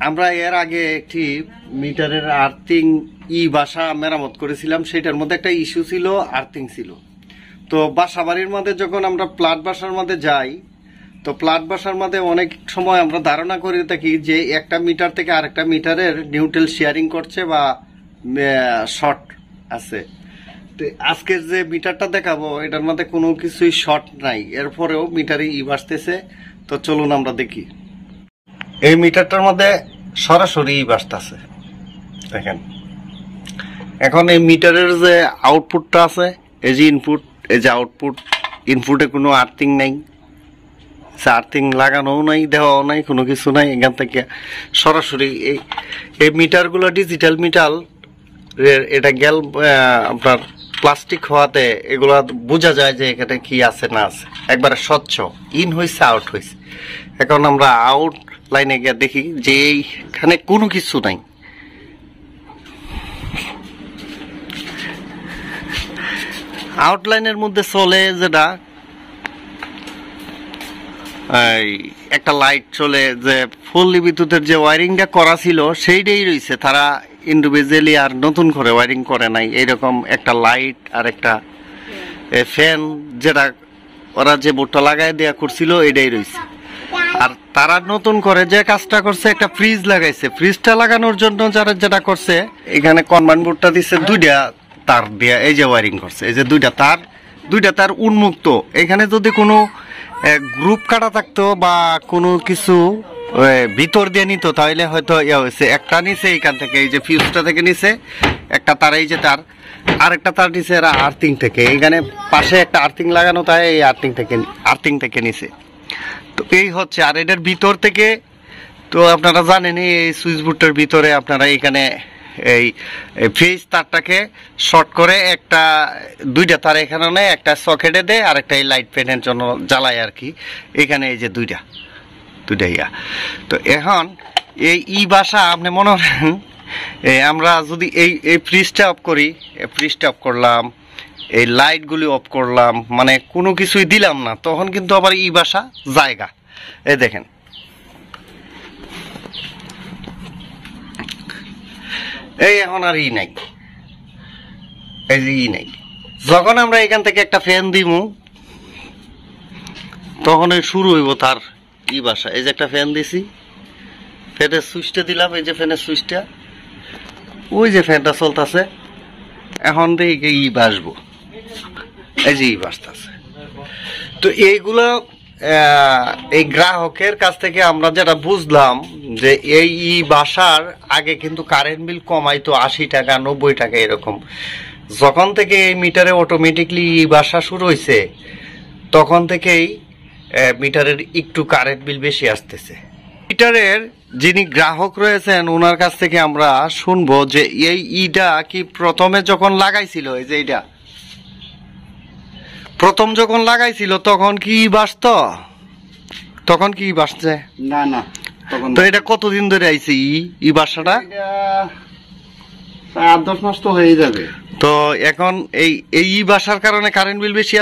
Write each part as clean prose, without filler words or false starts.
আমরা এর আগে একটি মিটারের আর্থিং বাসা মেরামত করেছিলাম, সেটার মধ্যে একটা ইস্যু ছিল, আর্থিং ছিল। তো বাসা বাড়ির মধ্যে যখন আমরা প্লাট বাসার মধ্যে যাই, তো প্লাট বাসার মধ্যে অনেক সময় আমরা ধারণা করে থাকি যে একটা মিটার থেকে আরেকটা মিটারের নিউট্রাল শেয়ারিং করছে বা শর্ট আছে। তো আজকের যে মিটারটা দেখাবো এটার মধ্যে কোনো কিছুই শর্ট নাই, এরপরেও মিটারে বাসতেছে। তো চলুন আমরা দেখি। এই মিটারটার মধ্যে সরাসরি বাসতেছে, দেখেন। এখন এই মিটারের যে আউটপুটটা আছে, এই যে ইনপুট, এই যে আউটপুট, ইনপুটে কোনো আর্থিং নাই, আর্থিং লাগানোও নাই, দেওয়াও নাই, কোনো কিছু নাই। এখান থেকে সরাসরি এই মিটারগুলো ডিজিটাল মিটার, এটা গেল আপনার প্লাস্টিক হওয়াতে এগুলা বোঝা যায় যে এখানে কি আছে না আছে, একবারে স্বচ্ছ, ইন হয়েছে আউট হয়েছে। এখন আমরা আউট লাইনে গিয়ে দেখি যে এইখানে কোনো কিছু নাই। আউটলাইনের মধ্যে চলে যেটা একটা লাইট চলে, যে ফুললি বিদ্যুতের যে ওয়ারিংটা করা ছিল সেইটাই রয়েছে, তারা ইন্ডিভিজুয়ালি আর নতুন করে ওয়ারিং করে নাই। এইরকম একটা লাইট আর একটা ফ্যান, যেটা ওরা যে বোর্ডটা লাগাই দেওয়া করছিল এটাই রয়েছে। আর তারা নতুন করে যে কাজটা করছে, একটা ফ্রিজ লাগাইছে। ফ্রিজটা লাগানোর জন্য যারা যেটা করছে, এখানে কনভার্ট বোর্ডটা দিচ্ছে দুইটা তার দিয়ে, এই যে ওয়ারিং করছে, এই যে দুইটা তার উন্মুক্ত। এখানে যদি কোনো গ্রুপ কাটা থাকতো বা কোনো কিছু ভিতর দিয়ে নিত, তাহলে হয়তো ইয়ে হয়েছে। একটা নিচে এখান থেকে, এই যে ফিউজটা থেকে নিচে একটা তার, এই যে তার আরেকটা তার নিচে এরা আর্থিং থেকে, এখানে পাশে একটা আর্থিং লাগানো, তাই এই আর্থিং থেকে নিচে। তো এই হচ্ছে। আর এটার ভিতর থেকে তো আপনারা জানেন, এই সুইচ বোর্ডটার ভিতরে আপনারা এখানে এই ফেজ তারটাকে শর্ট করে একটা দুইটা তার এখানে নেয়, একটা সকেটে দেয় আর একটা এই লাইট ফ্যানের জন্য জ্বালায় আর কি। এখানে এই যে দুইটা ইয়া। তো এখন এই বাসা আপনি মনে করেন, আমরা যদি এই ফ্রিজটা অফ করি, ফ্রিজটা অফ করলাম, এই লাইটগুলি অফ করলাম, মানে কোনো কিছুই দিলাম না, তখন কিন্তু আবার বাসা জায়গা। এই দেখেন, এই এখন আর নাই, এই যে নাই। যখন আমরা এখান থেকে একটা ফ্যান দিব, তখন শুরু হইব তার বাসা। এই যে একটা ফ্যান দিছি, ফ্যানের সুইচটা দিলাম, এই যে ফ্যানের সুইচটা, ওই যে ফ্যানটা চলতেছে। এখন দেখি বাসবো, এই যে বাসতেছে। তো এইগুলো এই গ্রাহকের কাছ থেকে আমরা যেটা বুঝলাম, যে এই বাসার আগে কিন্তু কারেন্ট বিল কমাইতো 80 টাকা 90 টাকা এরকম। যখন থেকে এই মিটারে অটোমেটিকলি বাসা শুরু হয়েছে, তখন থেকেই মিটারের একটু কারেন্ট বিল বেশি আসতেছে। মিটারের যিনি গ্রাহক রয়েছেন ওনার কাছ থেকে আমরা শুনবো যে এইটা কি প্রথমে যখন লাগাইছিল, এই যে এইটা প্রথম যখন লাগাইছিল তখন কি বাসতো, তখন কি বাসছে না। তো এটা কতদিন ধরে আইছে বাসাটা? 8-10 মাস তো হয়ে যাবে। তো এখন এই বাসার কারণে কারেন্ট বিল বেশি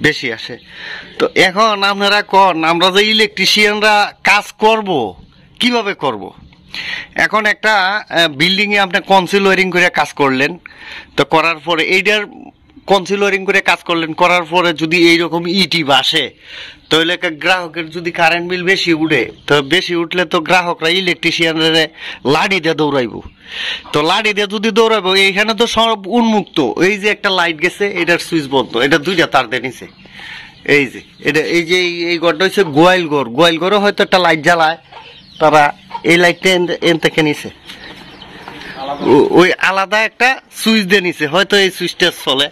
বেশি আসে। তো এখন আপনারা আমরা যে ইলেকট্রিশিয়ানরা কাজ করব, কিভাবে করব? এখন একটা বিল্ডিং এ আপনি কনসিল ওয়ারিং করে কাজ করলেন, তো করার পরে এইটার কনসিল ওয়ারিং করে কাজ করলেন, করার পরে যদি এইরকম বাসে, তাহলে গ্রাহকের যদি কারেন্ট বিল বেশি উঠে, তো বেশি উঠলে তো গ্রাহকরা ইলেকট্রিশিয়ানরা লাঠি দিয়ে দৌড়াইবো। তো লাঠি দিয়ে যদি দৌড়াইবো, এইখানে তো সব উন্মুক্ত। এই যে একটা লাইট গেছে, এটার সুইচ বন্ধ, এটা দুইটা তার দিয়ে নিছে। এই যে এটা, এই যে এই ঘরটা হচ্ছে গোয়াল ঘরে হয়তো একটা লাইট জ্বালায়, তারা এই লাইটটা এন থেকে নিছে, ওই আলাদা একটা সুইচ দিয়ে নিছে, হয়তো এই সুইচটা চলে।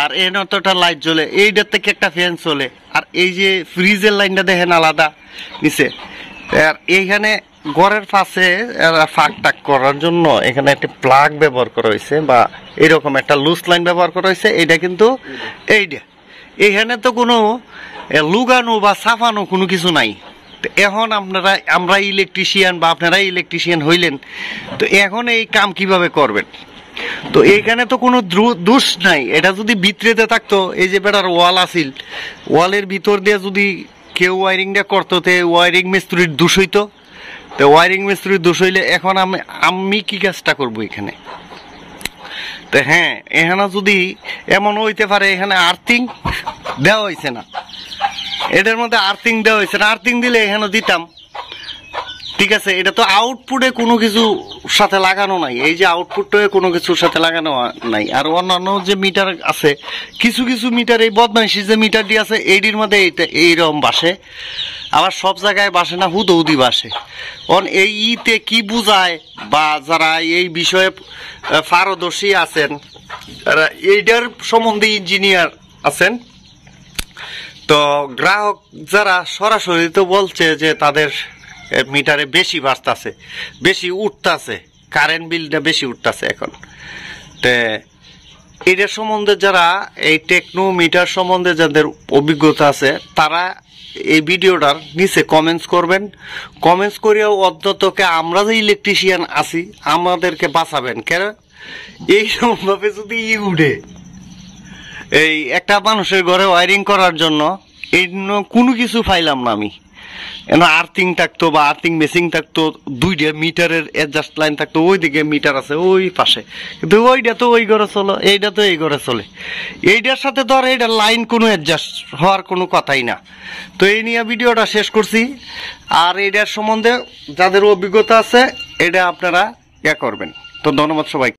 আর এনে তো একটা লাইট জ্বলে, এইটার থেকে একটা ফ্যান চলে। আর এই যে ফ্রিজের লাইনটা দেখেন আলাদা নিচে। আর এইখানে ঘরের পাশে ফাঁক টাক করার জন্য এখানে একটা প্লাগ ব্যবহার করা হয়েছে, বা এরকম একটা লুজ লাইন ব্যবহার করা হয়েছে। এইটা কিন্তু এইখানে তো কোনো লুগানো বা সাফানো কোনো কিছু নাই। এখন আমরা ইলেকট্রিশিয়ান বা আপনারা ইলেকট্রিশিয়ান হইলেন, তো এখন এই কাম কিভাবে করবেন? তো এইখানে তো কোনো দোষ নাই। এটা যদি ভিতরেতে থাকতো, এই যে বেটার ওয়াল আছিল, ওয়ালের ভিতর দিয়ে যদি কেউ ওয়ারিংটা করতো, তে ওয়ারিং মিস্ত্রির দোষ হইতো। তো ওয়ারিং মিস্ত্রির দোষ হইলে এখন আমি কি কাজটা করবো এখানে? তো হ্যাঁ, এখানে যদি এমন হইতে পারে এখানে আর্থিং দেওয়া হয়েছে না, এটার মধ্যে আর্থিং দেওয়া হয়েছে না, আর্থিং দিলে এখানে দিতাম, ঠিক আছে। এটা তো আউটপুটে কোনো কিছু সাথে লাগানো নাই, এই যে আউটপুটে কোনো কিছুর সাথে লাগানো নাই। আর অন্যান্য যে মিটার আছে, কিছু কিছু মিটার এই বদমাইশি যে মিটারটি আছে এইটির মধ্যে এইরকম বাসে, আবার সব জায়গায় বাসে না, হুদৌদি বাসে। এই ইতে কি বুঝায় বা যারা এই বিষয়ে পারদর্শী আছেন, এইটার সম্বন্ধে ইঞ্জিনিয়ার আছেন, তো গ্রাহক যারা সরাসরি তো বলছে যে তাদের মিটারে বেশি বাঁচতেছে, বেশি উঠতেছে, কারেন্ট বিলটা বেশি উঠতেছে এখন। তো এটার সম্বন্ধে যারা এই টেকনো মিটার সম্বন্ধে যাদের অভিজ্ঞতা আছে তারা এই ভিডিওটার নিচে কমেন্টস করবেন। কমেন্টস করিয়াও অন্ততকে আমরা যে ইলেকট্রিশিয়ান আছি আমাদেরকে বাঁচাবেন। কেন এইরকম ভাবে যদি উঠে এই একটা মানুষের ঘরে ওয়ারিং করার জন্য এই কোনো কিছু পাইলাম না আমি। আর্থিং থাকতো বা আর্থিং মেশিং থাকতো, দুইটা মিটারের অ্যাডজাস্ট লাইন থাকতো, ওইদিকে মিটার আছে ওই পাশে, কিন্তু ওইটা তো ওই ঘরে চলে, এইটা তো এই ঘরে চলে, এইটার সাথে ধর এইটার লাইন কোনো অ্যাডজাস্ট হওয়ার কোনো কথাই না। তো এই নিয়ে ভিডিওটা শেষ করছি। আর এইটার সম্বন্ধে যাদের অভিজ্ঞতা আছে এটা আপনারা করবেন। তো ধন্যবাদ সবাই।